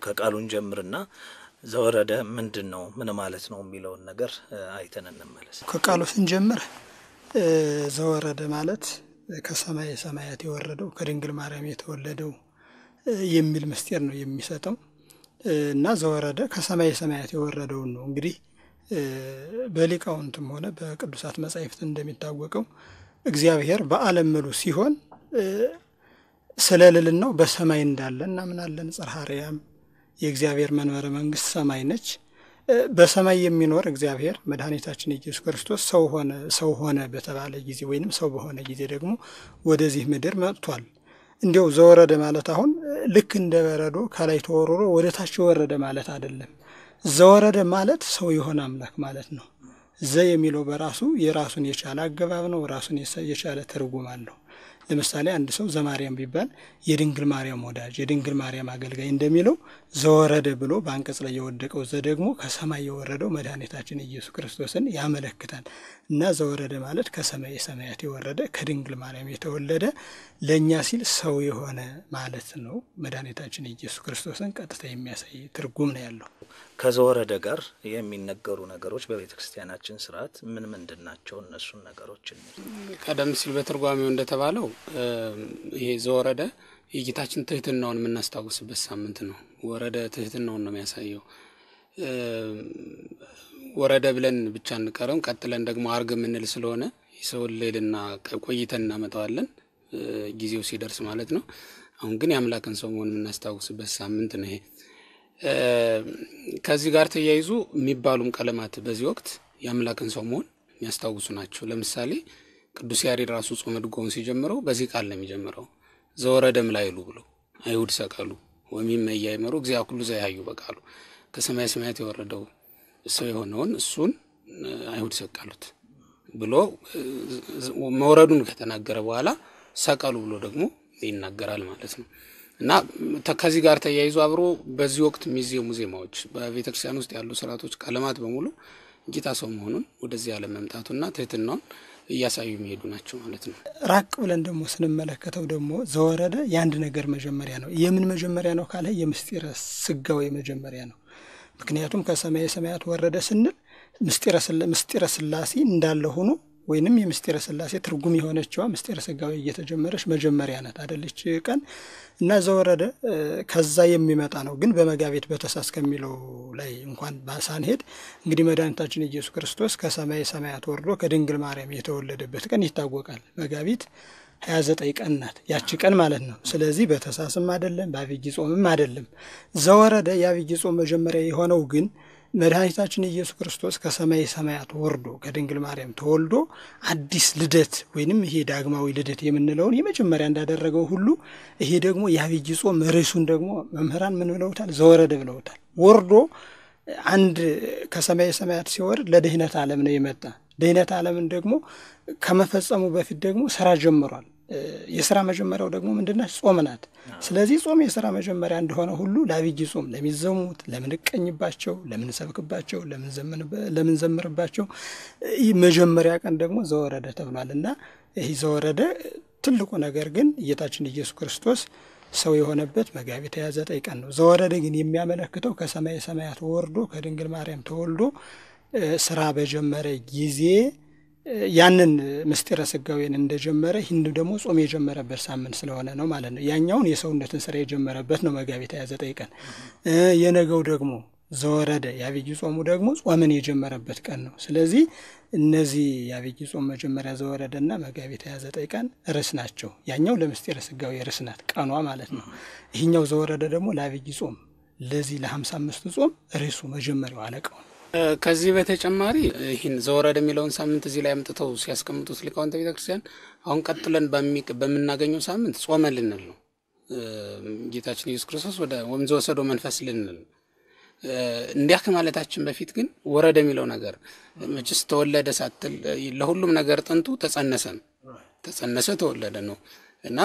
ከቃሉን ጀምርና ዘወረደ ምንድነው ምን ማለት ነው የሚለውን ነገር አይተን እንመለስ። ከቃሉ ስንጀምር ዘወረደ ማለት ከሰማይ ሰማያት የወረደው ከድንግል ማርያም የተወለደው የሚል ምስጢር ነው የሚሰጠው እና ዘወረደ ከሰማይ ሰማያት የወረደው ነው። እንግዲህ በሊቃውንትም ሆነ በቅዱሳት መጻሕፍት እንደሚታወቀው እግዚአብሔር በዓለም ሙሉ ሲሆን ስለልልናው በሰማይ እንዳለ እናምናለን። ጽርሐ አርያም የእግዚአብሔር መንበረ መንግስት ሰማይ ነች። በሰማይ የሚኖር እግዚአብሔር መድኃኒታችን ኢየሱስ ክርስቶስ ሰው ሆነ በተባለ ጊዜ ወይንም ሰው በሆነ ጊዜ ደግሞ ወደዚህ ምድር መጥቷል። እንዲያው ዘወረደ ማለት አሁን ልክ እንደ በረዶ ከላይ ተወርሮ ወደ ታች ወረደ ማለት አይደለም። ዘወረደ ማለት ሰው የሆነ አምላክ ማለት ነው። ዘ የሚለው በራሱ የራሱን የቻለ አገባብ ነው፣ ራሱን የቻለ ትርጉም አለው። ለምሳሌ አንድ ሰው ዘማርያም ቢባል የድንግል ማርያም ወዳጅ የድንግል ማርያም አገልጋይ እንደሚለው ዘወረደ ብሎ በአንቀጽ ላይ የወደቀው ዘ ደግሞ ከሰማይ የወረደው መድኃኒታችን ኢየሱስ ክርስቶስን ያመለክታል እና ዘወረደ ማለት ከሰማይ ሰማያት የወረደ ከድንግል ማርያም የተወለደ ለኛ ሲል ሰው የሆነ ማለት ነው። መድኃኒታችን ኢየሱስ ክርስቶስን ቀጥታ የሚያሳይ ትርጉም ነው ያለው። ከዘወረደ ጋር የሚነገሩ ነገሮች በቤተክርስቲያናችን ስርዓት ምን ምንድናቸው? እነሱን ነገሮች ቀደም ሲል በትርጓሜው እንደተባለው ይሄ ዘወረደ የጌታችን ትህትናውን የምናስታውስበት ሳምንት ነው። ወረደ ትህትናውን ነው የሚያሳየው። ወረደ ብለን ብቻ እንቀረም ቀጥለን ደግሞ አርግ ምንል ስለሆነ የሰው ልልና ቆይተን እናመጣዋለን ጊዜው ሲደርስ ማለት ነው። አሁን ግን የአምላክን ሰው መሆን የምናስታውስበት ሳምንት ነው ይሄ። ከዚህ ጋር ተያይዞ የሚባሉም ቀለማት በዚህ ወቅት የአምላክን ሰው መሆን የሚያስታውሱ ናቸው። ለምሳሌ ቅዱስ ያሬድ ራሱ ጾመ ድጓውን ሲጀምረው በዚህ ቃል ነው የሚጀምረው። ዘወረደም ላይሉ ብሎ አይሁድ ሰቀሉ ወሚመ ያይመሩ እግዚአብሔር ሁሉ ዘያዩ በቃሉ ከሰማይ ሰማያት የወረደው ሰው የሆነውን እሱን አይሁድ ሰቀሉት ብሎ መውረዱን ከተናገረ በኋላ ሰቀሉ ብሎ ደግሞ ይናገራል ማለት ነው። እና ከዚህ ጋር ተያይዞ አብሮ በዚህ ወቅት የሚዜሙ ዜማዎች በቤተክርስቲያን ውስጥ ያሉ ስርዓቶች ቀለማት በሙሉ ጌታ ሰው መሆኑን ወደዚህ ዓለም መምጣቱና ትህትናውን እያሳዩ የሚሄዱ ናቸው ማለት ነው። ራቅ ብለን ደግሞ ስንመለከተው ደግሞ ዘወረደ የአንድ ነገር መጀመሪያ ነው። የምን መጀመሪያ ነው ካለ የምስጢረ ስጋዌ መጀመሪያ ነው። ምክንያቱም ከሰማይ ሰማያት ወረደ ስንል ምስጢረ ስላሴ እንዳለ ሆኖ ወይንም የምስጢረ ስላሴ ትርጉም የሆነችዋ ምስጢረ ስጋዌ እየተጀመረች መጀመሪያ ናት አይደለች ቀን እና ዘወረደ ከዛ የሚመጣ ነው። ግን በመጋቢት በተሳስ ከሚለው ላይ እንኳን ባሳንሄድ እንግዲህ መድኃኒታችን ኢየሱስ ክርስቶስ ከሰማይ ሰማያት ወርዶ ከድንግል ማርያም የተወለደበት ቀን ይታወቃል። መጋቢት 29 ቀን ናት ያቺ ቀን ማለት ነው። ስለዚህ በተሳስም አይደለም በአብይ ጾምም አይደለም። ዘወረደ የአብይ ጾም መጀመሪያ የሆነው ግን መድኃኒታችን ኢየሱስ ክርስቶስ ከሰማይ ሰማያት ወርዶ ከድንግል ማርያም ተወልዶ አዲስ ልደት ወይንም ይሄ ዳግማዊ ልደት የምንለውን የመጀመሪያ እንዳደረገው ሁሉ ይሄ ደግሞ የአብይ ጾም ርዕሱን ደግሞ መምህራን ምን ብለውታል? ዘወረደ ብለውታል። ወርዶ አንድ ከሰማይ ሰማያት ሲወርድ ለድህነት ዓለም ነው የመጣ። ድህነት ዓለምን ደግሞ ከመፈጸሙ በፊት ደግሞ ስራ ጀምሯል። የሥራ መጀመሪያው ደግሞ ምንድነው? ጾም ናት። ስለዚህ ጾም የሥራ መጀመሪያ እንደሆነ ሁሉ ለአብይ ጾም ለሚዘሙት ለምንቀኝባቸው ለምንሰብክባቸው ለምንዘምርባቸው መጀመሪያ ቀን ደግሞ ዘወረደ ተብሏልና ይሄ ዘወረደ ትልቁ ነገር ግን ጌታችን ኢየሱስ ክርስቶስ ሰው የሆነበት መጋቢት 29 ቀን ነው። ዘወረደ ግን የሚያመለክተው ከሰማይ ሰማያት ወርዶ ከድንግል ማርያም ተወልዶ ስራ በጀመረ ጊዜ ያንን ምስጢረ ስጋዌን እንደጀመረ ይህን ደግሞ ጾም የጀመረበት ሳምንት ስለሆነ ነው ማለት ነው። ያኛውን የሰውነትን ስራ የጀመረበት ነው መጋቢት 29 ቀን። የነገው ደግሞ ዘወረደ የአብይ ጾሙ ደግሞ ጾምን የጀመረበት ቀን ነው። ስለዚህ እነዚህ የአብይ ጾም መጀመሪያ ዘወረደና መጋቢት 29 ቀን ርዕስ ናቸው። ያኛው ለምስጢረ ስጋዌ ርዕስ ናት ቀኗ ማለት ነው። ይህኛው ዘወረደ ደግሞ ለአብይ ጾም ለዚህ ለ55 ጾም ርዕሱ መጀመሪያው አለቀው። ከዚህ በተጨማሪ ይህን ዘወረደ የሚለውን ሳምንት እዚህ ላይ አምጥተው ሲያስቀምጡት ሊቃውንተ ቤተክርስቲያን አሁን ቀጥለን በምናገኘው ሳምንት ጾመ ልንል ነው። ጌታችን ኢየሱስ ክርስቶስ ወደ ወንዝ ወሰዶ መንፈስ ልንል እንዲያ ከማለታችን በፊት ግን ወረደ የሚለው ነገር መቼስ ተወለደ ሳትል ለሁሉም ነገር ጥንቱ ተጸነሰ ተወለደ ነው እና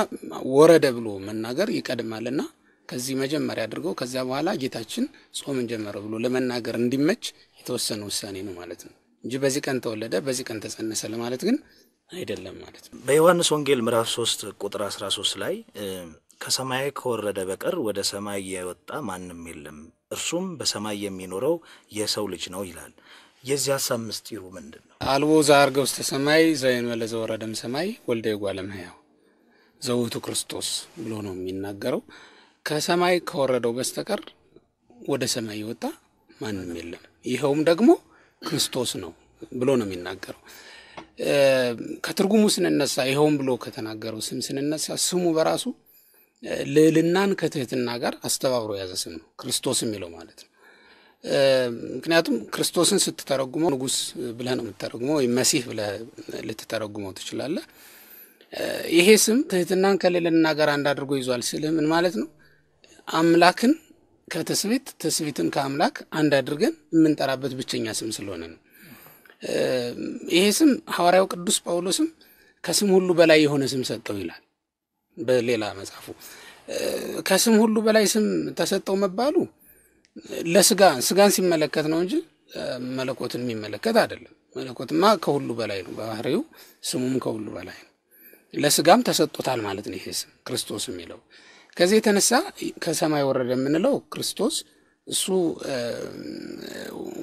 ወረደ ብሎ መናገር ይቀድማልና ከዚህ መጀመሪያ አድርገው ከዚያ በኋላ ጌታችን ጾምን ጀመረ ብሎ ለመናገር እንዲመች የተወሰነ ውሳኔ ነው ማለት ነው እንጂ በዚህ ቀን ተወለደ በዚህ ቀን ተጸነሰ ለማለት ግን አይደለም ማለት ነው። በዮሐንስ ወንጌል ምዕራፍ 3 ቁጥር 13 ላይ ከሰማይ ከወረደ በቀር ወደ ሰማይ የወጣ ማንም የለም እርሱም በሰማይ የሚኖረው የሰው ልጅ ነው ይላል። የዚህ ሐሳብ ምስጢሩ ምንድነው? አልቦ ዘዐርገ ውስተ ሰማይ ዘእንበለ ዘወረደም ሰማይ ወልደ እጓለ እመሕያው ዘውቱ ክርስቶስ ብሎ ነው የሚናገረው። ከሰማይ ከወረደው በስተቀር ወደ ሰማይ የወጣ ማንም የለም ይሄውም ደግሞ ክርስቶስ ነው ብሎ ነው የሚናገረው። ከትርጉሙ ስንነሳ ይሄውም ብሎ ከተናገረው ስም ስንነሳ ስሙ በራሱ ልዕልናን ከትህትና ጋር አስተባብሮ ያዘ ስም ነው ክርስቶስ የሚለው ማለት ነው። ምክንያቱም ክርስቶስን ስትተረጉመው ንጉስ ብለህ ነው የምትተረጉመው ወይ መሲህ ብለህ ልትተረጉመው ትችላለህ። ይሄ ስም ትህትናን ከልዕልና ጋር አንድ አድርጎ ይዟል ሲልህ ምን ማለት ነው? አምላክን ከተስቢት ተስቢትን ከአምላክ አንድ አድርገን የምንጠራበት ብቸኛ ስም ስለሆነ ነው። ይሄ ስም ሐዋርያው ቅዱስ ጳውሎስም ከስም ሁሉ በላይ የሆነ ስም ሰጠው ይላል በሌላ መጽሐፉ። ከስም ሁሉ በላይ ስም ተሰጠው መባሉ ለስጋን ሲመለከት ነው እንጂ መለኮትን የሚመለከት አይደለም። መለኮትማ ከሁሉ በላይ ነው ባህሪው፣ ስሙም ከሁሉ በላይ ነው። ለስጋም ተሰጥቶታል ማለት ነው ይሄ ስም ክርስቶስ የሚለው። ከዚህ የተነሳ ከሰማይ ወረደ የምንለው ክርስቶስ እሱ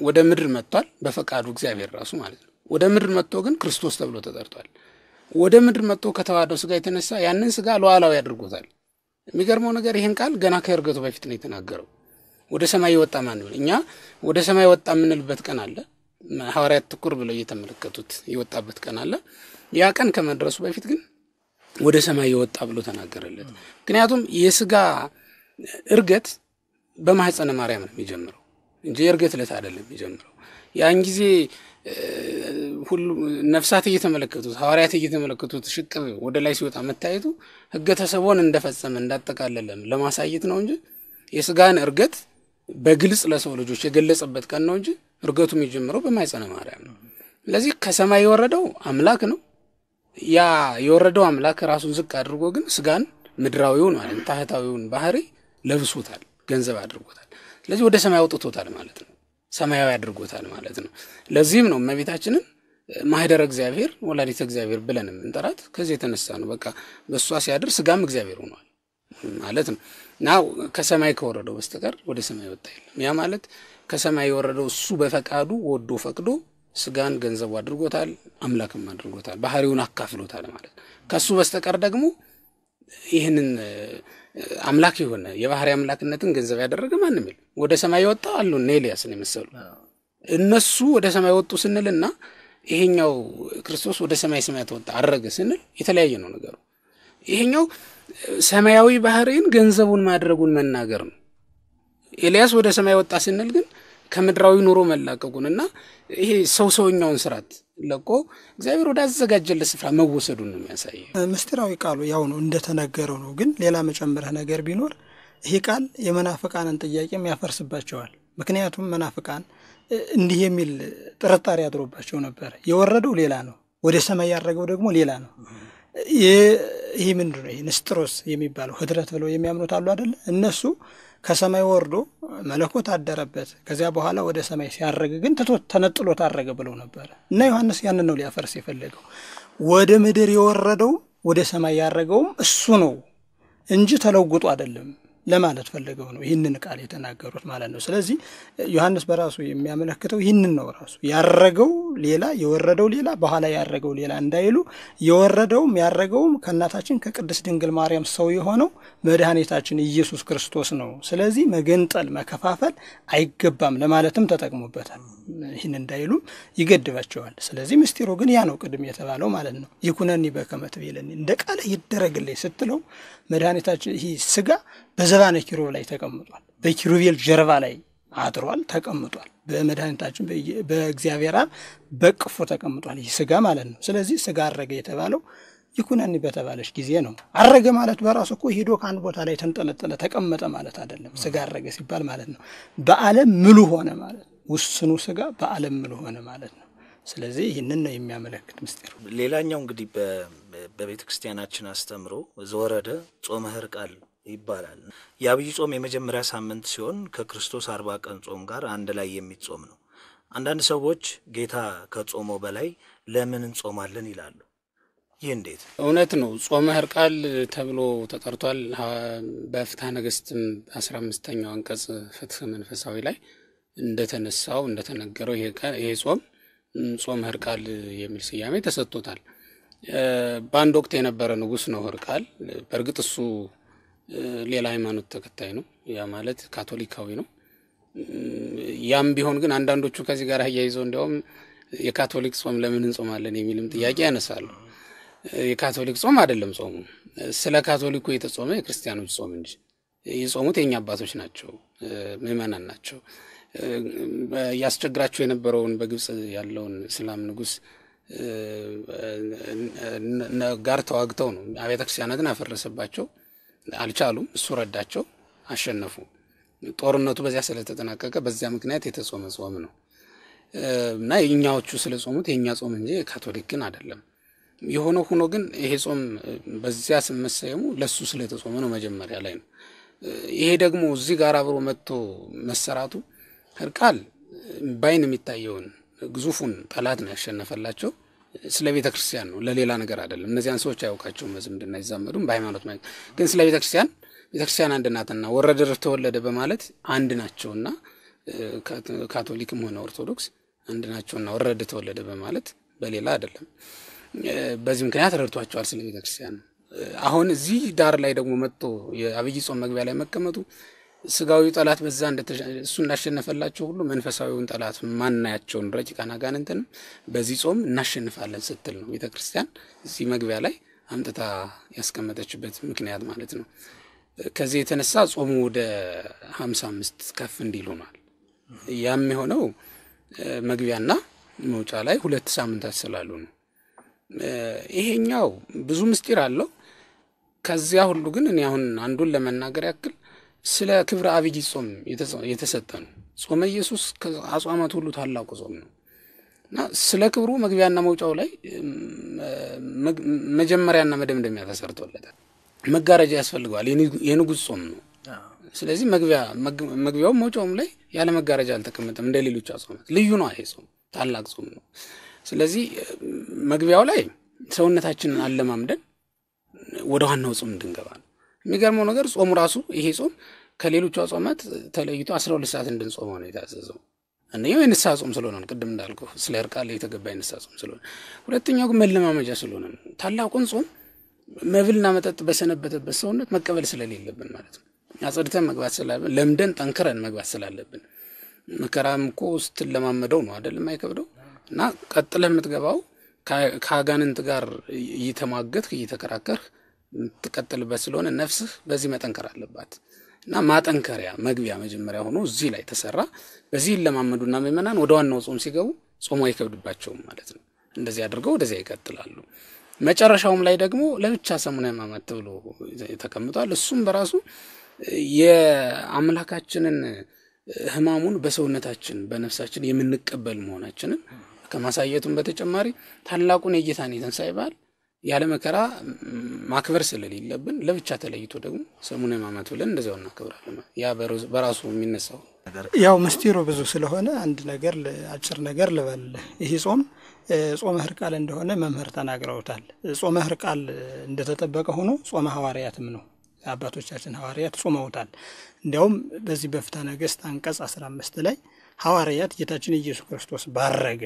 ወደ ምድር መጥቷል በፈቃዱ እግዚአብሔር ራሱ ማለት ነው። ወደ ምድር መጥቶ ግን ክርስቶስ ተብሎ ተጠርቷል። ወደ ምድር መጥቶ ከተዋህደው ስጋ የተነሳ ያንን ስጋ ሉዓላዊ አድርጎታል። የሚገርመው ነገር ይሄን ቃል ገና ከእርገቱ በፊት ነው የተናገረው። ወደ ሰማይ ወጣ ማን ነው? እኛ ወደ ሰማይ ወጣ የምንልበት ቀን አለ። ሐዋርያት ትኩር ብለው እየተመለከቱት የወጣበት ቀን አለ። ያ ቀን ከመድረሱ በፊት ግን ወደ ሰማይ ወጣ ብሎ ተናገረለት። ምክንያቱም የስጋ እርገት በማህፀነ ማርያም ነው የሚጀምረው እንጂ እርገት ለት አይደለም የሚጀምረው። ያን ጊዜ ሁሉ ነፍሳት እየተመለከቱት ሐዋርያት እየተመለከቱት ሽቅብ ወደ ላይ ሲወጣ መታየቱ ሕገ ተሰቦን እንደፈጸመ እንዳጠቃለለም ለማሳየት ነው እንጂ የስጋን እርገት በግልጽ ለሰው ልጆች የገለጸበት ቀን ነው እንጂ እርገቱ የሚጀምረው በማህፀነ ማርያም ነው። ስለዚህ ከሰማይ የወረደው አምላክ ነው። ያ የወረደው አምላክ ራሱን ዝቅ አድርጎ ግን ስጋን ምድራዊውን ማለት ታህታዊውን ባህሪ ለብሶታል፣ ገንዘብ አድርጎታል። ስለዚህ ወደ ሰማይ አውጥቶታል ማለት ነው። ሰማያዊ አድርጎታል ማለት ነው። ለዚህም ነው እመቤታችንን ማህደረ እግዚአብሔር ወላዲተ እግዚአብሔር ብለን እንጠራት ከዚህ የተነሳ ነው። በቃ በሷ ሲያድር ስጋም እግዚአብሔር ሆኗል ማለት ነው። ናው ከሰማይ ከወረደው በስተቀር ወደ ሰማይ ወጣ የለም። ያ ማለት ከሰማይ የወረደው እሱ በፈቃዱ ወዶ ፈቅዶ ስጋን ገንዘብ አድርጎታል፣ አምላክም አድርጎታል፣ ባህሪውን አካፍሎታል ማለት ነው። ከሱ በስተቀር ደግሞ ይሄንን አምላክ የሆነ የባህሪ አምላክነትን ገንዘብ ያደረገ ማንም የለም። ወደ ሰማይ ወጣ አሉ ኤልያስን የመሰሉ እነሱ ወደ ሰማይ ወጡ ስንልና ይሄኛው ክርስቶስ ወደ ሰማይ ወጣ አረገ ስንል የተለያየ ነው ነገሩ። ይሄኛው ሰማያዊ ባህሪን ገንዘቡን ማድረጉን መናገር ነው። ኤልያስ ወደ ሰማይ ወጣ ስንል ግን ከምድራዊ ኑሮ መላቀቁንና ይሄ ሰውኛውን ስራት ለቆ እግዚአብሔር ወደ አዘጋጀለት ስፍራ መወሰዱን ነው የሚያሳየው። ምስጢራዊ ቃሉ ያው ነው እንደተነገረው ነው። ግን ሌላ መጨመሪያ ነገር ቢኖር ይሄ ቃል የመናፍቃንን ጥያቄም ያፈርስባቸዋል። ምክንያቱም መናፍቃን እንዲህ የሚል ጥርጣሬ አድሮባቸው ነበር። የወረደው ሌላ ነው፣ ወደ ሰማይ ያረገው ደግሞ ሌላ ነው። ይሄ ምንድነው? ይሄ ንስጥሮስ የሚባለው ህድረት ብለው የሚያምኑት አሉ አይደል? እነሱ ከሰማይ ወርዶ መለኮት አደረበት ከዚያ በኋላ ወደ ሰማይ ሲያረግ ግን ተነጥሎ ታረገ ብለው ነበር። እና ዮሐንስ ያንን ነው ሊያፈርስ የፈለገው። ወደ ምድር የወረደው ወደ ሰማይ ያረገውም እሱ ነው እንጂ ተለውጦ አይደለም ለማለት ፈልገው ነው ይህንን ቃል የተናገሩት ማለት ነው። ስለዚህ ዮሐንስ በራሱ የሚያመለክተው ይህንን ነው። ራሱ ያረገው ሌላ የወረደው ሌላ በኋላ ያረገው ሌላ እንዳይሉ የወረደውም ያረገውም ከእናታችን ከቅድስት ድንግል ማርያም ሰው የሆነው መድኃኒታችን ኢየሱስ ክርስቶስ ነው። ስለዚህ መገንጠል መከፋፈል አይገባም ለማለትም ተጠቅሞበታል። ይህን እንዳይሉ ይገድባቸዋል። ስለዚህ ምስጢሩ ግን ያ ነው ቅድም የተባለው ማለት ነው። ይኩነኒ በከመ ትቤለኒ እንደ ቃል ይደረግልኝ ስትለው መድኃኒታችን ይህ ስጋ በዘባነ ኪሩብ ላይ ተቀምጧል። በኪሩቤል ጀርባ ላይ አድሯል ተቀምጧል። በመድኃኒታችን በእግዚአብሔር አብ በቅፎ ተቀምጧል ይህ ስጋ ማለት ነው። ስለዚህ ስጋ አረገ የተባለው ይኩነኒ በተባለች ጊዜ ነው። አረገ ማለት በራሱ እኮ ሄዶ ከአንድ ቦታ ላይ ተንጠለጠለ ተቀመጠ ማለት አይደለም። ስጋ አረገ ሲባል ማለት ነው በዓለም ምሉ ሆነ ማለት ነው። ውስኑ ስጋ በዓለም ምሉ ሆነ ማለት ነው። ስለዚህ ይህንን ነው የሚያመለክት ምስጢሩ። ሌላኛው እንግዲህ በቤተ ክርስቲያናችን አስተምሮ ዘወረደ ጾመ ሕርቃል ይባላል። የአብይ ጾም የመጀመሪያ ሳምንት ሲሆን ከክርስቶስ 40 ቀን ጾም ጋር አንድ ላይ የሚጾም ነው። አንዳንድ ሰዎች ጌታ ከጾመው በላይ ለምን እንጾማለን ይላሉ። ይህ እንዴት እውነት ነው? ጾመ ሕርቃል ተብሎ ተጠርቷል። በፍትሐ ነገሥትም 15ኛው አንቀጽ ፍትሐ መንፈሳዊ ላይ እንደተነሳው እንደተነገረው ይሄ ጾም ሕርቃል የሚል ስያሜ ተሰጥቶታል። በአንድ ወቅት የነበረ ንጉሥ ነው ሕርቃል። በእርግጥ እሱ ሌላ ሃይማኖት ተከታይ ነው፣ ያ ማለት ካቶሊካዊ ነው። ያም ቢሆን ግን አንዳንዶቹ ከዚህ ጋር አያይዘው እንዲያውም የካቶሊክ ጾም ለምን እንጾማለን የሚልም ጥያቄ ያነሳሉ። የካቶሊክ ጾም አይደለም ጾሙ፣ ስለ ካቶሊኩ የተጾመ የክርስቲያኖች ጾም እንጂ የጾሙት የኛ አባቶች ናቸው፣ ምዕመናን ናቸው። ያስቸግራቸው የነበረውን በግብጽ ያለውን እስላም ንጉሥ ጋር ተዋግተው ነው አብያተ ክርስቲያናትን አፈረሰባቸው። አልቻሉም። እሱ ረዳቸው፣ አሸነፉ። ጦርነቱ በዚያ ስለተጠናቀቀ በዚያ ምክንያት የተጾመ ጾም ነው እና የኛዎቹ ስለጾሙት የኛ ጾም እንጂ ካቶሊክ ግን አይደለም። የሆነ ሆኖ ግን ይሄ ጾም በዚያ ስም መሰየሙ ለሱ ስለተጾመ ነው መጀመሪያ ላይ ነው። ይሄ ደግሞ እዚህ ጋር አብሮ መጥቶ መሰራቱ ሕርቃል ባይን የሚታየውን ግዙፉን ጠላት ነው ያሸነፈላቸው። ስለ ቤተ ክርስቲያን ነው፣ ለሌላ ነገር አይደለም። እነዚያን ሰዎች አያውቃቸውም፣ በዝምድና አይዛመዱም፣ በሃይማኖት ማለት ግን ስለ ቤተ ክርስቲያን አንድ ናትና ወረደ ተወለደ በማለት አንድ ናቸውና ካቶሊክም ሆነ ኦርቶዶክስ አንድ ናቸውና ወረደ ተወለደ በማለት በሌላ አይደለም። በዚህ ምክንያት ረድቷቸዋል ስለ ቤተ ክርስቲያን። አሁን እዚህ ዳር ላይ ደግሞ መጥቶ የአብይ ጾም መግቢያ ላይ መቀመጡ ስጋዊ ጠላት በዛ እሱ እንዳሸነፈላቸው ሁሉ መንፈሳዊውን ጠላት ማናያቸውን ረቂቃን አጋንንትን በዚህ ጾም እናሸንፋለን ስትል ነው ቤተ ክርስቲያን እዚህ መግቢያ ላይ አምጥታ ያስቀመጠችበት ምክንያት ማለት ነው። ከዚህ የተነሳ ጾሙ ወደ 55 ከፍ እንዲል ሆኗል። ያም የሆነው መግቢያና መውጫ ላይ 2 ሳምንታት ስላሉ ነው። ይሄኛው ብዙ ምስጢር አለው። ከዚያ ሁሉ ግን እኔ አሁን አንዱን ለመናገር ያክል ስለ ክብረ አብይ ጾም የተሰጠ ነው። ጾመ ኢየሱስ ከአጽዋማት ሁሉ ታላቁ ጾም ነው እና ስለ ክብሩ መግቢያና መውጫው ላይ መጀመሪያና መደምደሚያ ተሰርቶለታል። መጋረጃ ያስፈልገዋል። የንጉሥ ጾም ነው። ስለዚህ መግቢያው መውጫውም ላይ ያለ መጋረጃ አልተቀመጠም። እንደ ሌሎች አጽዋማት ልዩ ነው። ይሄ ጾም ታላቅ ጾም ነው። ስለዚህ መግቢያው ላይ ሰውነታችንን አለማምደን ወደ ዋናው ጾም እንድንገባ ነው። የሚገርመው ነገር ጾሙ ራሱ ይሄ ጾም ከሌሎቹ አጽዋማት ተለይቶ 12 ሰዓት እንድንጾመው ነው የታዘዘው። አንደኛው የንስሐ ጾም ስለሆነ ነው፣ ቅድም እንዳልኩህ ስለ ሕርቃል የተገባ የንስሐ ጾም ስለሆነ፣ ሁለተኛው ግን መለማመጃ ስለሆነ ነው። ታላቁን ጾም መብልና መጠጥ በሰነበተበት ሰውነት መቀበል ስለሌለብን ማለት ነው። አጽድተን መግባት ስላለብን፣ ለምደን ጠንክረን መግባት ስላለብን። መከራም እኮ ስትለማመደው ነው አይደለም አይከብደው እና ቀጥለህ የምትገባው ከአጋንንት ጋር እየተማገትክ እየተከራከርህ የምትቀጥልበት ስለሆነ ነፍስህ በዚህ መጠንከር አለባት እና ማጠንከሪያ መግቢያ መጀመሪያ ሆኖ እዚህ ላይ ተሰራ። በዚህ ለማመዱና ምእመናን ወደ ዋናው ጾም ሲገቡ ጾሙ አይከብድባቸውም ማለት ነው። እንደዚህ አድርገው ወደዚያ ይቀጥላሉ። መጨረሻውም ላይ ደግሞ ለብቻ ሰሙነ ሕማማት ተብሎ ተቀምጧል። እሱም በራሱ የአምላካችንን ሕማሙን በሰውነታችን በነፍሳችን የምንቀበል መሆናችንን ከማሳየቱም በተጨማሪ ታላቁን የጌታን የትንሣኤ በዓል ያለ መከራ ማክበር ስለሌለብን ለብቻ ተለይቶ ደግሞ ሰሙነ ሕማማት ብለን እንደዚያው እናከብራለን። ያ በራሱ የሚነሳው ያው ምስጢሩ ብዙ ስለሆነ አንድ ነገር አጭር ነገር ልበል። ይሄ ጾም ጾመ ሕርቃል እንደሆነ መምህር ተናግረውታል። ጾመ ሕርቃል እንደተጠበቀ ሆኖ ጾመ ሐዋርያትም ነው። አባቶቻችን ሐዋርያት ጾመውታል። እንዲያውም በዚህ በፍትሐ ነገሥት አንቀጽ 15 ላይ ሐዋርያት ጌታችን ኢየሱስ ክርስቶስ ባረገ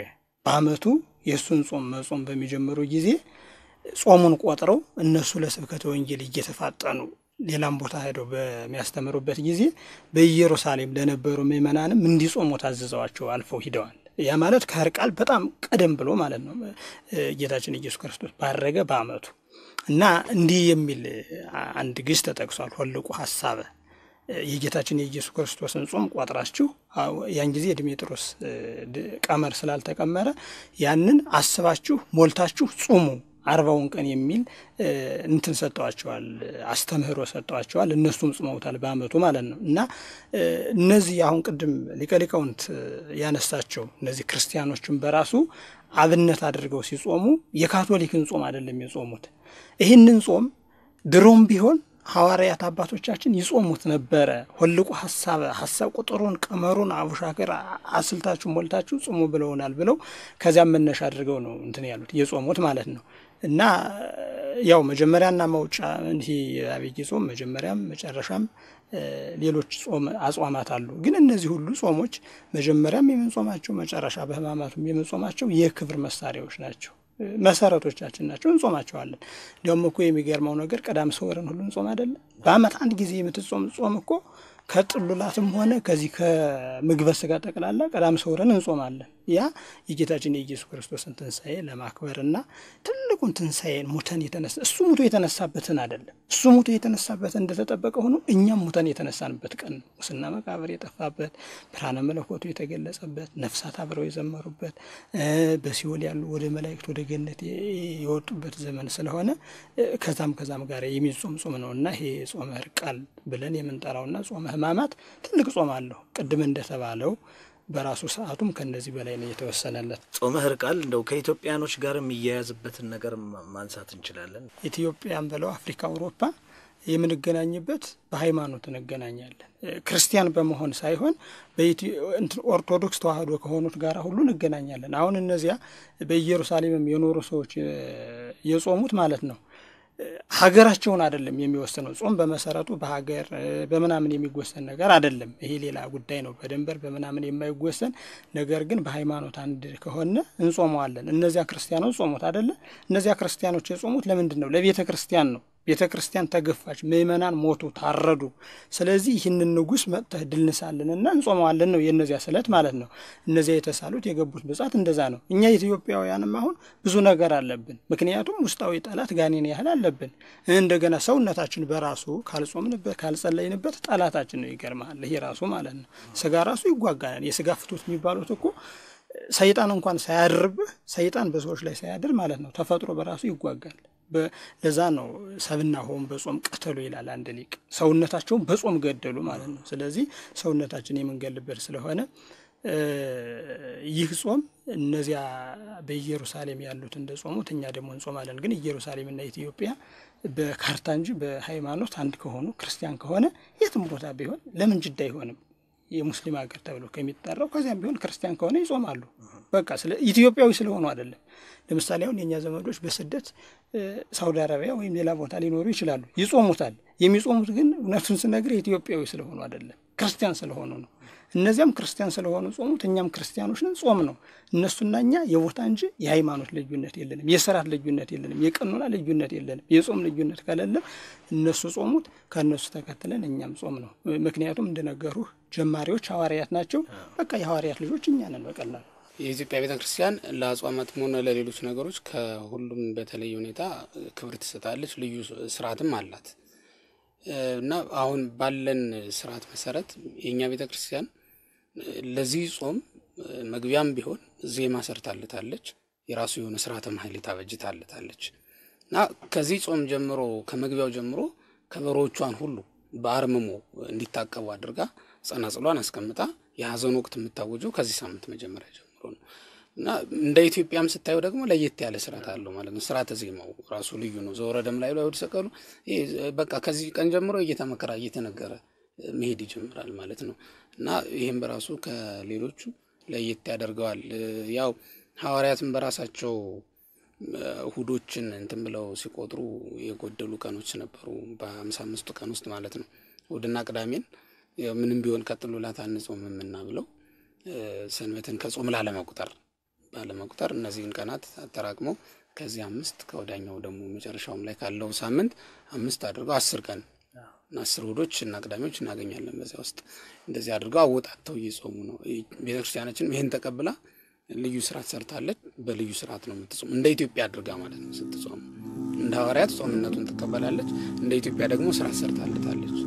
በዓመቱ የሱን ጾም መጾም በሚጀምሩ ጊዜ ጾሙን ቆጥረው እነሱ ለስብከተ ወንጌል እየተፋጠኑ ሌላም ቦታ ሄደው በሚያስተምሩበት ጊዜ በኢየሩሳሌም ለነበሩ ምእመናንም እንዲጾሙ ታዘዘዋቸው አልፈው ሂደዋል። ያ ማለት ከሕርቃል በጣም ቀደም ብሎ ማለት ነው። ጌታችን ኢየሱስ ክርስቶስ ባረገ በዓመቱ እና እንዲህ የሚል አንድ ግስ ተጠቅሷል። ሁልቁ ሐሳበ የጌታችን የኢየሱስ ክርስቶስን ጾም ቆጥራችሁ ያን ጊዜ ዲሜጥሮስ ቀመር ስላልተቀመረ ያንን አስባችሁ ሞልታችሁ ጾሙ 40ውን ቀን የሚል እንትን ሰጠዋቸዋል፣ አስተምህሮ ሰጠዋቸዋል። እነሱም ጾመውታል በዓመቱ ማለት ነው። እና እነዚህ አሁን ቅድም ሊቀሊቃውንት ያነሳቸው እነዚህ ክርስቲያኖችን በራሱ አብነት አድርገው ሲጾሙ የካቶሊክን ጾም አይደለም የጾሙት። ይህንን ጾም ድሮም ቢሆን ሐዋርያት አባቶቻችን ይጾሙት ነበረ። ሁልቁ ሐሳብ ቁጥሩን ቀመሩን አቡሻክር አስልታችሁ ሞልታችሁ ጾሙ ብለውናል ብለው ከዚያም መነሻ አድርገው ነው እንትን ያሉት የጾሙት ማለት ነው። እና ያው መጀመሪያና መውጫ እንጂ አብይ ጾም መጀመሪያም መጨረሻም ሌሎች ጾም አጽዋማት አሉ። ግን እነዚህ ሁሉ ጾሞች መጀመሪያም የምንጾማቸው መጨረሻ በህማማቱም የምንጾማቸው የክብር መሳሪያዎች ናቸው፣ መሰረቶቻችን ናቸው። እንጾማቸዋለን። ደግሞ እኮ የሚገርመው ነገር ቀዳም ሰወርን ሁሉ እንጾም አይደለ? በአመት አንድ ጊዜ የምትጾም ጾም እኮ ከጥሉላትም ሆነ ከዚህ ከምግበ ስጋ ጠቅላላ ቀዳም ሰወርን እንጾማለን። ያ የጌታችን የኢየሱስ ክርስቶስን ትንሣኤ ለማክበርና ትልቁን ትንሣኤን ሙተን የተነሳ እሱ ሙቶ የተነሳበትን አይደለም፣ እሱ ሙቶ የተነሳበት እንደተጠበቀ ሆኖ እኛም ሙተን የተነሳንበት ቀን ነው። ሙስና መቃብር የጠፋበት፣ ብርሃነ መለኮቱ የተገለጸበት፣ ነፍሳት አብረው የዘመሩበት፣ በሲኦል ያሉ ወደ መላእክት ወደ ገነት የወጡበት ዘመን ስለሆነ ከዛም ጋር የሚጾም ጾም ነውና ይሄ ጾመ ሕርቃል ብለን የምንጠራውና ጾመ ሕማማት ትልቅ ጾም አለው። ቅድም እንደተባለው በራሱ ሰዓቱም ከነዚህ በላይ ነው የተወሰነለት። ጾመ ሕርቃል እንደው ከኢትዮጵያኖች ጋር የሚያያዝበትን ነገር ማንሳት እንችላለን። ኢትዮጵያን ብለው አፍሪካ፣ አውሮፓ የምንገናኝበት በሃይማኖት እንገናኛለን። ክርስቲያን በመሆን ሳይሆን ኦርቶዶክስ ተዋህዶ ከሆኑት ጋር ሁሉ እንገናኛለን። አሁን እነዚያ በኢየሩሳሌምም የኖሩ ሰዎች የጾሙት ማለት ነው ሀገራቸውን አይደለም የሚወሰነው። ጾም በመሰረቱ በሀገር በመናምን የሚወሰን ነገር አይደለም። ይሄ ሌላ ጉዳይ ነው፣ በደንበር በመናምን የማይወሰን ነገር ግን በሃይማኖት አንድ ከሆነ እንጾመዋለን። እነዚያ ክርስቲያኖች ጾሙት አይደለ? እነዚያ ክርስቲያኖች የጾሙት ለምንድን ነው? ለቤተ ክርስቲያን ነው። ቤተ ክርስቲያን ተገፋች፣ ምእመናን ሞቱ፣ ታረዱ። ስለዚህ ይህንን ንጉስ መጥተህ ድል ንሳልንና እንጾመዋለን ነው የነዚያ ስለት ማለት ነው። እነዚያ የተሳሉት የገቡት ብጻት እንደዛ ነው። እኛ ኢትዮጵያውያንም አሁን ብዙ ነገር አለብን። ምክንያቱም ውስጣዊ ጠላት ጋኔን ያህል አለብን። እንደገና ሰውነታችን በራሱ ካልጾምንበት ካልጸለይንበት ጠላታችን ነው። ይገርማል። ይሄ ራሱ ማለት ነው ስጋ ራሱ ይጓጋናል። የስጋ ፍቶት የሚባሉት እኮ ሰይጣን እንኳን ሳያድርብህ ሰይጣን በሰዎች ላይ ሳያድር ማለት ነው ተፈጥሮ በራሱ ይጓጋል። ለዛ ነው ሰብና ሆም በጾም ቀተሉ ይላል አንድ ሊቅ። ሰውነታቸውን በጾም ገደሉ ማለት ነው። ስለዚህ ሰውነታችን የምንገልበት ስለሆነ ይህ ጾም እነዚያ በኢየሩሳሌም ያሉት እንደ ጾሙት እኛ ደግሞ እንጾማለን። ግን ኢየሩሳሌምና ኢትዮጵያ በካርታ እንጂ በሃይማኖት አንድ ከሆኑ ክርስቲያን ከሆነ የትም ቦታ ቢሆን ለምን ጅዳ አይሆንም? የሙስሊም ሀገር ተብሎ ከሚጠራው ከዚያም ቢሆን ክርስቲያን ከሆነ ይጾማሉ። በቃ ኢትዮጵያዊ ስለሆኑ አይደለም። ለምሳሌ አሁን የኛ ዘመዶች በስደት ሳውዲ አረቢያ ወይም ሌላ ቦታ ሊኖሩ ይችላሉ፣ ይጾሙታል። የሚጾሙት ግን እውነቱን ስነግር ኢትዮጵያዊ ስለሆኑ አይደለም፣ ክርስቲያን ስለሆኑ ነው። እነዚያም ክርስቲያን ስለሆኑ ጾሙት፣ እኛም ክርስቲያኖች ነን፣ ጾም ነው። እነሱና እኛ የቦታ እንጂ የሃይማኖት ልዩነት የለንም፣ የሥርዓት ልዩነት የለንም፣ የቀኖና ልዩነት የለንም። የጾም ልዩነት ከሌለ እነሱ ጾሙት፣ ከነሱ ተከትለን እኛም ጾም ነው። ምክንያቱም እንደነገሩህ ጀማሪዎች ሐዋርያት ናቸው። በቃ የሐዋርያት ልጆች እኛ ነን በቀላሉ። የኢትዮጵያ ቤተክርስቲያን ለአጽዋማትም ሆነ ለሌሎች ነገሮች ከሁሉም በተለየ ሁኔታ ክብር ትሰጣለች፣ ልዩ ስርዓትም አላት እና አሁን ባለን ስርዓት መሰረት የኛ ቤተክርስቲያን ለዚህ ጾም መግቢያም ቢሆን ዜማ ሰርታለታለች፣ የራሱ የሆነ ስርዓተ ማህሌት አበጅታለታለች እና ከዚህ ጾም ጀምሮ ከመግቢያው ጀምሮ ከበሮቿን ሁሉ በአርምሞ እንዲታቀቡ አድርጋ ጸናጽሏን አስቀምጣ የሐዘን ወቅት የምታወጀው ከዚህ ሳምንት መጀመሪያ ጀምሮ ነው እና እንደ ኢትዮጵያም ስታዩ ደግሞ ለየት ያለ ስርዓት አለው ማለት ነው። ስርዓተ ዜማው ራሱ ልዩ ነው። ዘወረደም ላይ ወደ ሰቀሉ በቃ ከዚህ ቀን ጀምሮ እየተመከራ እየተነገረ መሄድ ይጀምራል ማለት ነው እና ይሄን በራሱ ከሌሎቹ ለየት ያደርገዋል። ያው ሐዋርያትም በራሳቸው እሁዶችን እንትን ብለው ሲቆጥሩ የጎደሉ ቀኖች ነበሩ በ55 ቀን ውስጥ ማለት ነው። እሁድና ቅዳሜን ምንም ቢሆን ከጥሉላት አንጾምምና ብለው ሰንበትን ከጾም ባለመቁጠር እነዚህን ቀናት አጠራቅመው ከዚህ 5 ከወዳኛው ደግሞ መጨረሻውም ላይ ካለው ሳምንት 5 አድርገው 10 ቀን እና 10 እሁዶች እና ቅዳሜዎች እናገኛለን። በዚያ ውስጥ እንደዚህ አድርገው አወጣተው እየጾሙ ነው። ቤተክርስቲያናችን ይሄን ተቀብላ ልዩ ስርዓት ሰርታለች። በልዩ ስርዓት ነው የምትጾም እንደ ኢትዮጵያ አድርጋ ማለት ነው። ስትጾም እንደ ሐዋርያት ጾምነቱን ትቀበላለች፣ እንደ ኢትዮጵያ ደግሞ ስርዓት ሰርታለታለች።